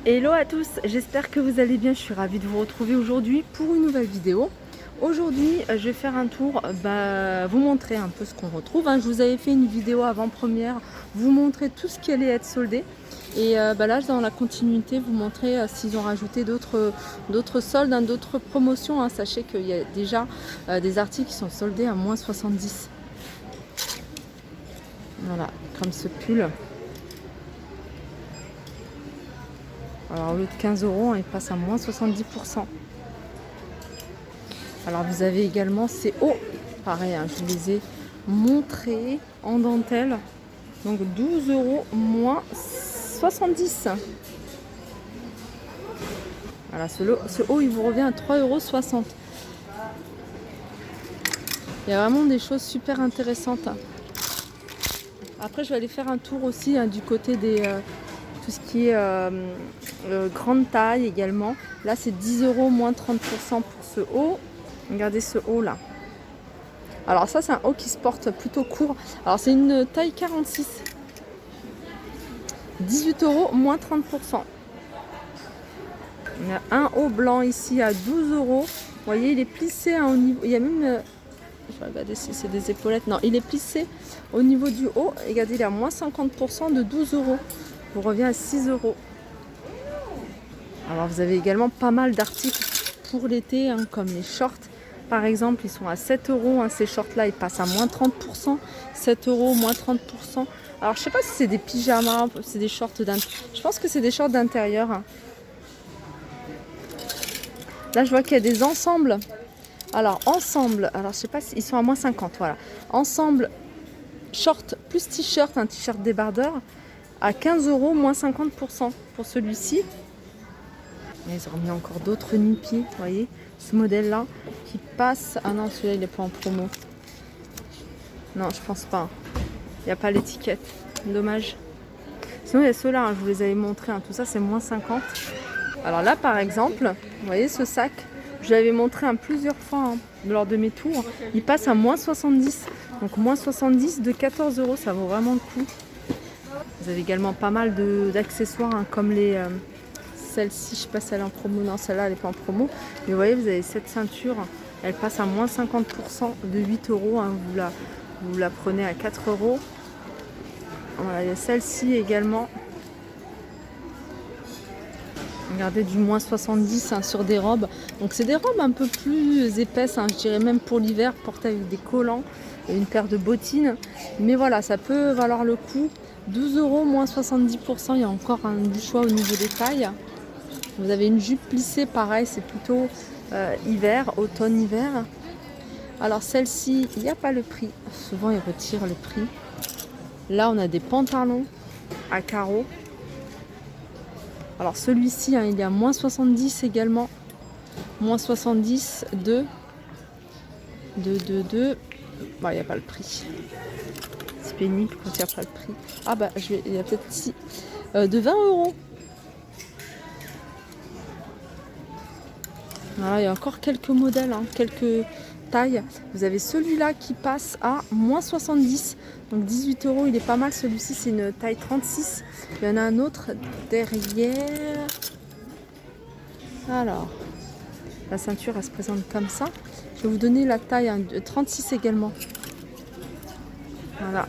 Hello à tous, j'espère que vous allez bien, je suis ravie de vous retrouver aujourd'hui pour une nouvelle vidéo. Aujourd'hui je vais faire un tour, vous montrer un peu ce qu'on retrouve. Je vous avais fait une vidéo avant-première, vous montrer tout ce qui allait être soldé. Et là dans la continuité vous montrer s'ils ont rajouté d'autres soldes, d'autres promotions. Sachez qu'il y a déjà des articles qui sont soldés à moins 70. Voilà, comme ce pull. Alors au lieu de 15 €, il passe à moins 70%. Alors vous avez également ces hauts, pareil, je vous les ai montrés en dentelle. Donc 12 € moins 70. Voilà, ce haut il vous revient à 3,60 €. Il y a vraiment des choses super intéressantes. Après je vais aller faire un tour aussi du côté des tout ce qui est grande taille également. Là c'est 10 € moins 30% pour ce haut. Regardez ce haut là. Alors ça c'est un haut qui se porte plutôt court. Alors c'est une taille 46. 18 € moins 30%. Il y a un haut blanc ici à 12 €. Vous voyez il est plissé au niveau. Il y a même... je vais regarder si c'est des épaulettes. Non, il est plissé au niveau du haut. Regardez, il est à moins 50% de 12 €. Vous revient à 6 €. Alors vous avez également pas mal d'articles pour l'été, comme les shorts. Par exemple, ils sont à 7 €. Ces shorts-là, ils passent à moins 30%. 7 €, moins 30%. Alors, je sais pas si c'est des pyjamas, c'est des shorts d'intérieur. Je pense que c'est des shorts d'intérieur. Là, je vois qu'il y a des ensembles. Alors, ensemble, alors je sais pas s'ils sont à moins 50, voilà. Ensemble, short plus t-shirt, un t-shirt débardeur, à 15 € moins 50% pour celui-ci. Ils ont remis encore d'autres nu-pieds, vous voyez, ce modèle-là qui passe. Ah non, celui-là, il n'est pas en promo. Non, je pense pas. Il n'y a pas l'étiquette. Dommage. Sinon, il y a ceux-là, je vous les avais montrés. Tout ça, c'est moins 50. Alors là, par exemple, vous voyez ce sac, je l'avais montré plusieurs fois lors de mes tours. Il passe à moins 70. Donc moins 70 de 14 €. Ça vaut vraiment le coup. Vous avez également pas mal d'accessoires comme les... celle-ci, je sais pas si elle est en promo. Non, celle-là, elle n'est pas en promo. Mais vous voyez, vous avez cette ceinture. Elle passe à moins 50% de 8 €. Vous la prenez à 4 €. Voilà, il y a celle-ci également. Regardez, du moins 70 sur des robes. Donc c'est des robes un peu plus épaisses, je dirais même pour l'hiver, portées avec des collants et une paire de bottines. Mais voilà, ça peut valoir le coup. 12 € moins 70%. Il y a encore du choix au niveau des tailles. Vous avez une jupe plissée, pareil, c'est plutôt hiver, automne-hiver. Alors celle-ci, il n'y a pas le prix. Souvent, ils retirent le prix. Là, on a des pantalons à carreaux. Alors celui-ci, il est à moins 70 également. Moins 70 de... Bon, il n'y a pas le prix. C'est pénible quand il n'y a pas le prix. Ah bah, il y a peut-être ici. De 20 €. Voilà, il y a encore quelques modèles, quelques tailles. Vous avez celui-là qui passe à moins 70. Donc 18 €, il est pas mal. Celui-ci, c'est une taille 36. Il y en a un autre derrière. Alors, la ceinture, elle se présente comme ça. Je vais vous donner la taille de 36 également. Voilà.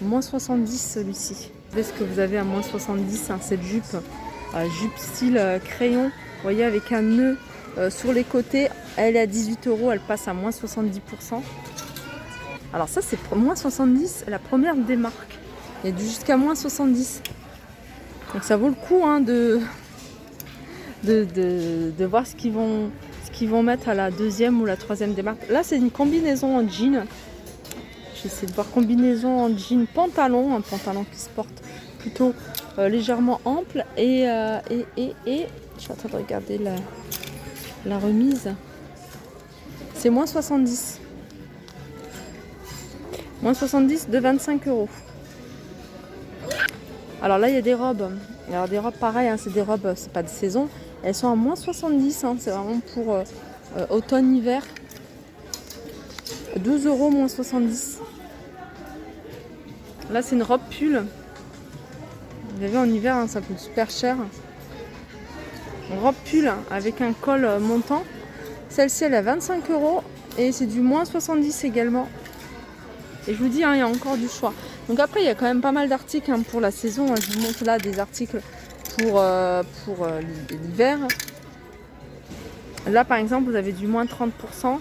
Moins 70 celui-ci. Est-ce que vous avez à moins 70 cette jupe, jupe style crayon, vous voyez, avec un nœud sur les côtés. Elle est à 18 €, elle passe à moins 70%. Alors ça c'est pour moins 70, la première des marques. Il y a jusqu'à moins 70. Donc ça vaut le coup de voir ce qu'ils vont mettre à la deuxième ou la troisième des marques. Là c'est une combinaison en jean. J'essaie de voir combinaison en jean pantalon, un pantalon qui se porte plutôt légèrement ample et je suis en train de regarder la remise. C'est moins 70. Moins 70 de 25 €. Alors là il y a des robes. Alors des robes pareilles, c'est des robes, c'est pas de saison. Elles sont à moins 70. C'est vraiment pour automne-hiver. 12 € moins 70. Là c'est une robe pull. Vous avez en hiver, hein, ça coûte super cher. Robe pull avec un col montant. Celle-ci, elle est à 25 € et c'est du moins 70 également. Et je vous dis, hein, il y a encore du choix. Donc après, il y a quand même pas mal d'articles hein, pour la saison. Je vous montre là des articles pour l'hiver. Là, par exemple, vous avez du moins 30%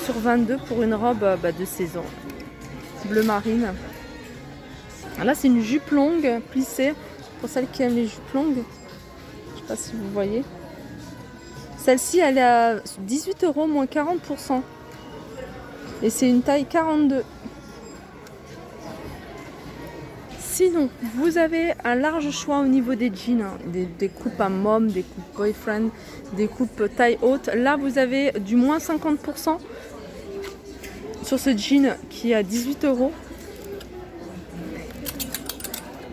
sur 22 pour une robe de saison. Bleu marine. Là, c'est une jupe longue plissée pour celles qui aiment les jupes longues. Je ne sais pas si vous voyez. Celle-ci, elle est à 18 € moins 40%. Et c'est une taille 42. Sinon, vous avez un large choix au niveau des jeans. Hein. Des coupes à mom, des coupes boyfriend, des coupes taille haute. Là, vous avez du moins 50% sur ce jean qui est à 18 €.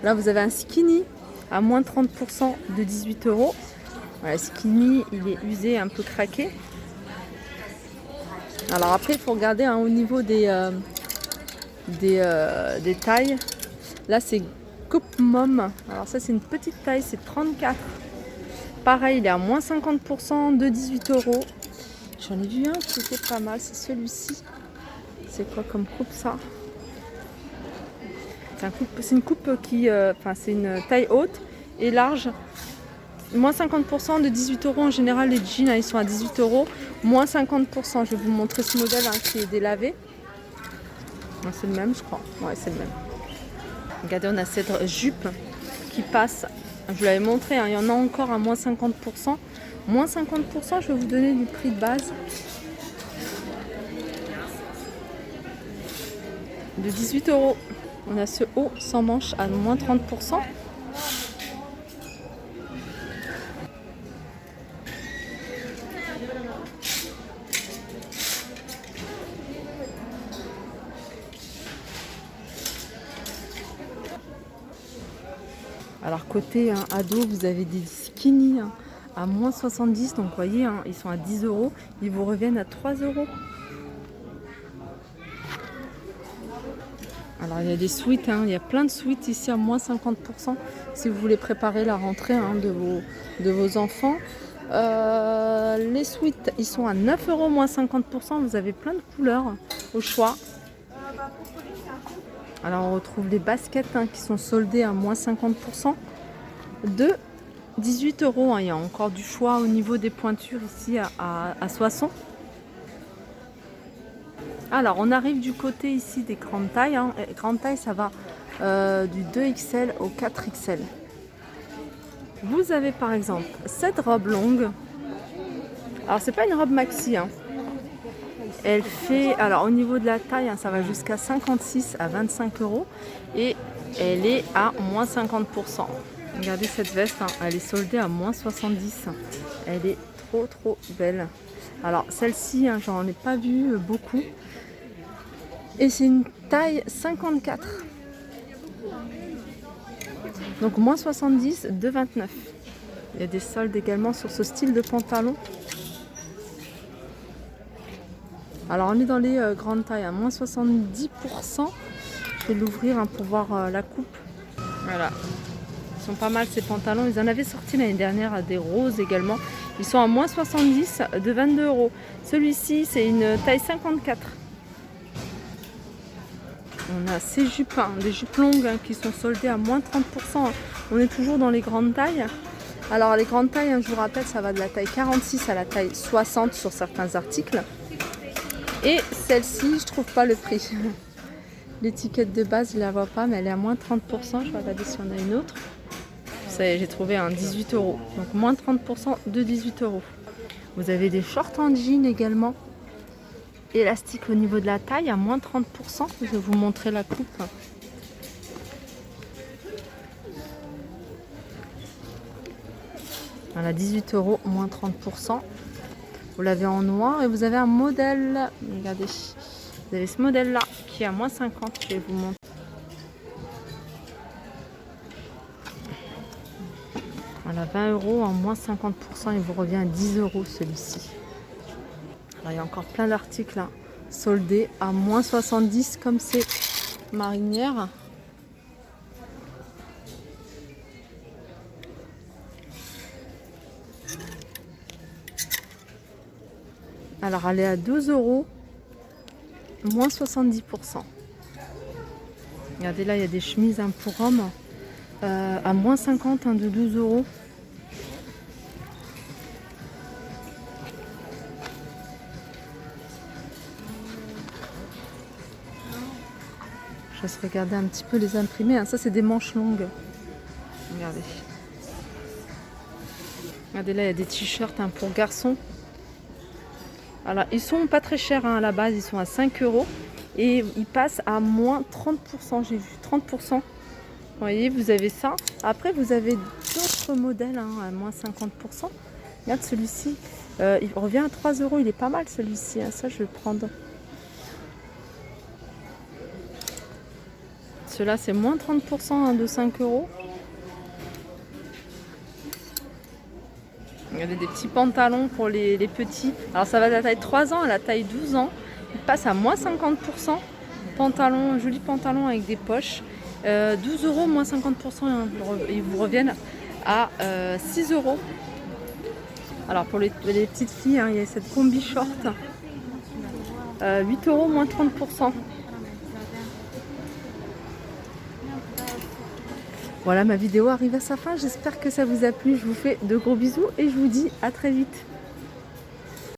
Là, vous avez un skinny à moins 30% de 18 €. Voilà, skinny, il est usé, un peu craqué. Alors après, il faut regarder hein, au niveau des tailles. Là, c'est coupe mom. Alors ça, c'est une petite taille, c'est 34. Pareil, il est à moins 50% de 18 €. J'en ai vu un qui était pas mal, c'est celui-ci. C'est quoi comme coupe ça? C'est une coupe qui, c'est une taille haute et large. Moins 50% de 18 € en général, les jeans hein, ils sont à 18 €. Moins 50%, je vais vous montrer ce modèle hein, qui est délavé. C'est le même, je crois. Ouais, c'est le même. Regardez, on a cette jupe qui passe. Je vous l'avais montré, hein, il y en a encore à moins 50%. Moins 50%, je vais vous donner du prix de base. De 18 €. On a ce haut sans manche à moins 30%. Alors côté hein, ado, vous avez des skinny hein, à moins 70. Donc vous voyez, hein, ils sont à 10 €. Ils vous reviennent à 3 €. Alors il y a des suites, hein, il y a plein de suites ici à moins 50% si vous voulez préparer la rentrée hein, de vos enfants. Les suites, ils sont à 9 € moins 50%. Vous avez plein de couleurs au choix. Alors on retrouve les baskets hein, qui sont soldées à moins 50% de 18 €. Hein. Il y a encore du choix au niveau des pointures ici à Soissons. Alors on arrive du côté ici des grandes tailles. Hein. Grande taille, ça va du 2XL au 4XL. Vous avez par exemple cette robe longue. Alors c'est pas une robe maxi. Hein. Elle fait, alors au niveau de la taille, hein, ça va jusqu'à 56 à 25 € et elle est à moins 50%. Regardez cette veste, hein, elle est soldée à moins 70. Elle est trop belle. Alors celle-ci, hein, j'en ai pas vu beaucoup. Et c'est une taille 54. Donc moins 70 de 29. Il y a des soldes également sur ce style de pantalon. Alors on est dans les grandes tailles, à moins 70%. Je vais l'ouvrir hein, pour voir la coupe. Voilà. Ils sont pas mal ces pantalons. Ils en avaient sorti l'année dernière à des roses également. Ils sont à moins 70 de 22 €. Celui-ci, c'est une taille 54. On a ces jupes, hein, des jupes longues hein, qui sont soldées à moins 30%. On est toujours dans les grandes tailles. Alors les grandes tailles, hein, je vous rappelle, ça va de la taille 46 à la taille 60 sur certains articles. Et celle-ci, je trouve pas le prix. L'étiquette de base, je la vois pas, mais elle est à moins 30%. Je vais regarder si on a une autre. Ça y est, j'ai trouvé un 18 €. Donc moins 30% de 18 €. Vous avez des shorts en jean également. Élastique au niveau de la taille à moins 30%. Je vais vous montrer la coupe. Voilà, 18 €, moins 30%. Vous l'avez en noir et vous avez un modèle. Regardez, vous avez ce modèle là qui est à moins 50. Je vais vous montrer. Voilà, 20 € en moins 50%. Il vous revient à 10 € celui-ci. Alors, il y a encore plein d'articles hein, soldés à moins 70 comme ces marinières. Alors elle est à 2 euros, moins 70%. Regardez là, il y a des chemises pour hommes à moins 50, de 12 euros. Je laisse regarder un petit peu les imprimés. Ça, c'est des manches longues. Regardez. Regardez là, il y a des t-shirts pour garçons. Alors, ils sont pas très chers à la base. Ils sont à 5 euros. Et ils passent à moins 30%. J'ai vu 30%. Vous voyez, vous avez ça. Après, vous avez d'autres modèles à moins 50%. Regarde celui-ci. Il revient à 3 euros. Il est pas mal celui-ci. Ça, je vais le prendre. Ceux-là, c'est moins 30% de 5 euros. Il y avait des petits pantalons pour les petits. Alors, ça va de la taille 3 ans à la taille 12 ans. Il passe à moins 50%. Pantalon, joli pantalon avec des poches. 12 euros, moins 50%. Ils vous reviennent à 6 euros. Alors, pour les petites filles, il y a cette combi short. 8 euros, moins 30%. Voilà, ma vidéo arrive à sa fin. J'espère que ça vous a plu. Je vous fais de gros bisous et je vous dis à très vite.